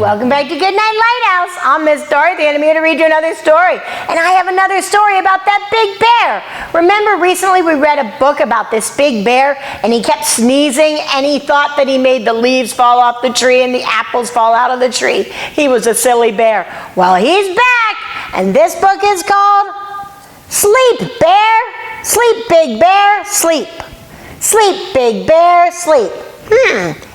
Welcome back to Goodnight Lighthouse. I'm Miss Dorothy and I'm here to read you another story. And I have another story about that big bear. Remember recently we read a book about this big bear and he kept sneezing and he thought that he made the leaves fall off the tree and the apples fall out of the tree. He was a silly bear. Well, he's back and this book is called Sleep, Bear. Sleep, Big Bear, Sleep. Sleep, Big Bear, Sleep.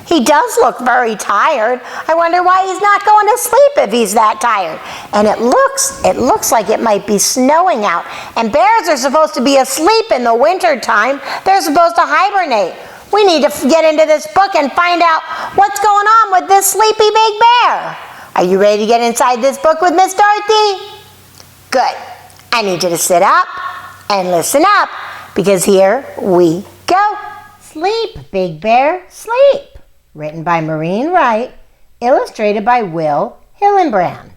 He does look very tired. I wonder why he's not going to sleep if he's that tired. And it looks like it might be snowing out. And bears are supposed to be asleep in the winter time. They're supposed to hibernate. We need to get into this book and find out what's going on with this sleepy big bear. Are you ready to get inside this book with Miss Dorothy? Good. I need you to sit up and listen up because here we go. Sleep, Big Bear, Sleep. Written by Maureen Wright, illustrated by Will Hillenbrand.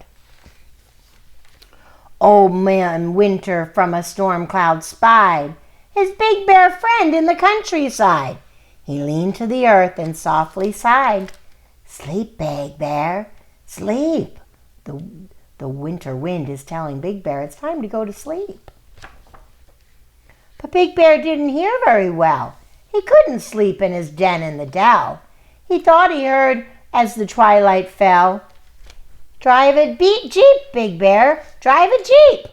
Old Man Winter from a storm cloud spied his big bear friend in the countryside. He leaned to the earth and softly sighed. Sleep, Big Bear, sleep. The winter wind is telling Big Bear it's time to go to sleep. But Big Bear didn't hear very well. He couldn't sleep in his den in the dell. He thought he heard, as the twilight fell, "Drive a jeep, Big Bear, drive a jeep."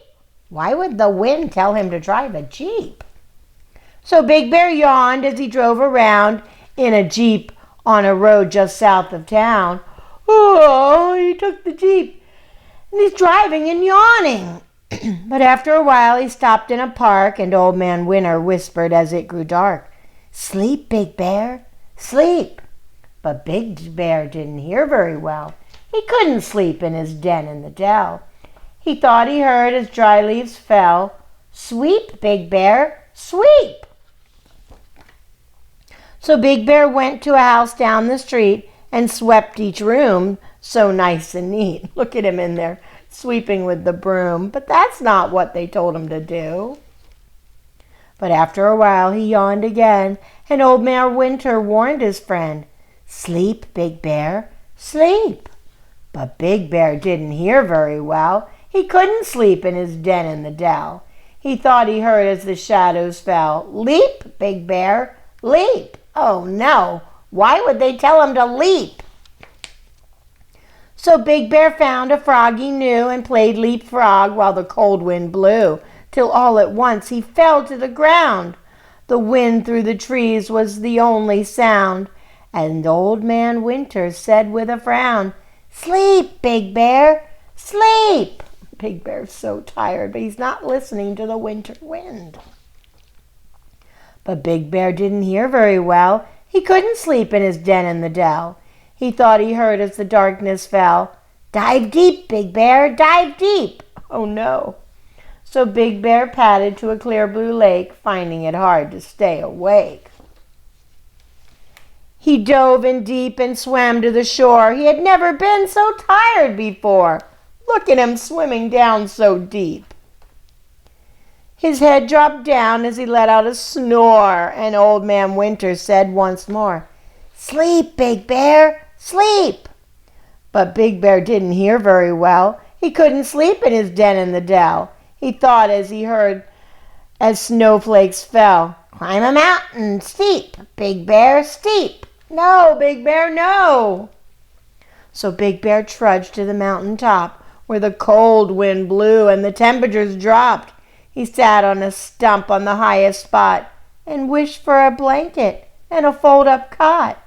Why would the wind tell him to drive a jeep? So Big Bear yawned as he drove around in a jeep on a road just south of town. Oh, he took the jeep, and he's driving and yawning. But after a while he stopped in a park, and Old Man Winter whispered as it grew dark, "Sleep, Big Bear, sleep." But Big Bear didn't hear very well. He couldn't sleep in his den in the dell. He thought he heard as dry leaves fell, "Sweep, Big Bear, sweep." So Big Bear went to a house down the street and swept each room so nice and neat. Look at him in there, sweeping with the broom. But that's not what they told him to do. But after a while he yawned again, and Old Man Winter warned his friend, "Sleep, Big Bear, sleep." But Big Bear didn't hear very well. He couldn't sleep in his den in the dell. He thought he heard as the shadows fell, "Leap, Big Bear, leap." Oh no, why would they tell him to leap? So Big Bear found a frog he knew and played leapfrog while the cold wind blew, till all at once he fell to the ground. The wind through the trees was the only sound. And Old Man Winter said with a frown, "Sleep, Big Bear, sleep." Big Bear's so tired, but he's not listening to the winter wind. But Big Bear didn't hear very well. He couldn't sleep in his den in the dell. He thought he heard as the darkness fell, "Dive deep, Big Bear, dive deep." Oh no. So Big Bear padded to a clear blue lake, finding it hard to stay awake. He dove in deep and swam to the shore. He had never been so tired before. Look at him swimming down so deep. His head dropped down as he let out a snore, and Old Man Winter said once more, "Sleep, Big Bear, sleep." But Big Bear didn't hear very well. He couldn't sleep in his den in the dell. He thought as he heard as snowflakes fell, "Climb a mountain steep, Big Bear, steep." "No, Big Bear, no." So Big Bear trudged to the mountain top where the cold wind blew and the temperatures dropped. He sat on a stump on the highest spot and wished for a blanket and a fold-up cot.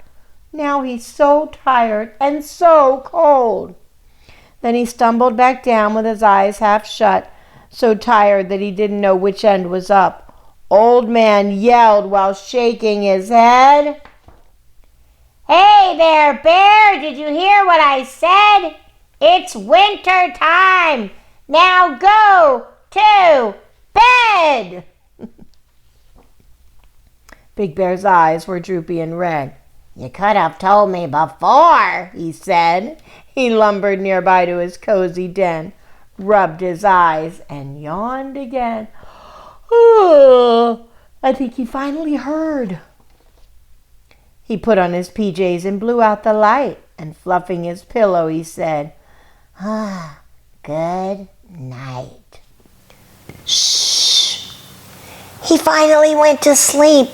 Now he's so tired and so cold. Then he stumbled back down with his eyes half shut, so tired that he didn't know which end was up. Old Man yelled while shaking his head, "Hey there, Bear, did you hear what I said? It's winter time. Now go to bed." Big Bear's eyes were droopy and red. "You could have told me before," he said. He lumbered nearby to his cozy den, rubbed his eyes, and yawned again. Oh, I think he finally heard. He put on his PJs and blew out the light. and fluffing his pillow, he said, good night. Shh. He finally went to sleep.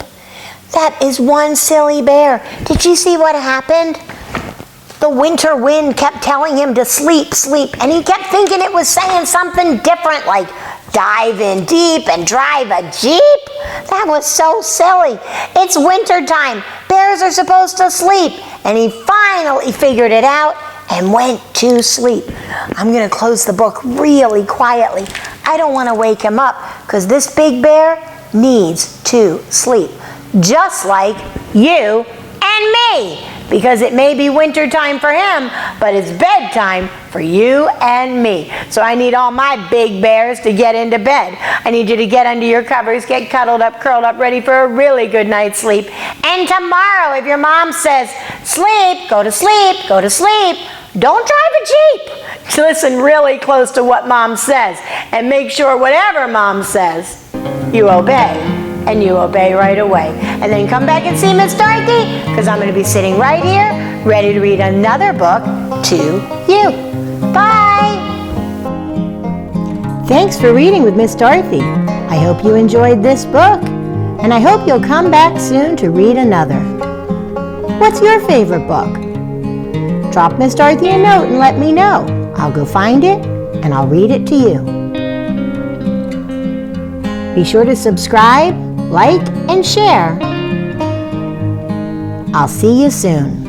That is one silly bear. Did you see what happened? The winter wind kept telling him to sleep, sleep, and he kept thinking it was saying something different, like dive in deep and drive a Jeep. That was so silly. It's winter time. Bears are supposed to sleep. And he finally figured it out and went to sleep. I'm going to close the book really quietly. I don't want to wake him up because this big bear needs to sleep. Just like you and me. Because it may be winter time for him, but it's bedtime for you and me. So I need all my big bears to get into bed. I need you to get under your covers, get cuddled up, curled up, ready for a really good night's sleep. And tomorrow, if your mom says, sleep, go to sleep, go to sleep, don't drive a Jeep. Listen really close to what Mom says and make sure whatever Mom says, you obey. And you obey right away. And then come back and see Miss Dorothy, because I'm going to be sitting right here, ready to read another book to you. Bye! Thanks for reading with Miss Dorothy. I hope you enjoyed this book, and I hope you'll come back soon to read another. What's your favorite book? Drop Miss Dorothy a note and let me know. I'll go find it, and I'll read it to you. Be sure to subscribe, like, and share. I'll see you soon.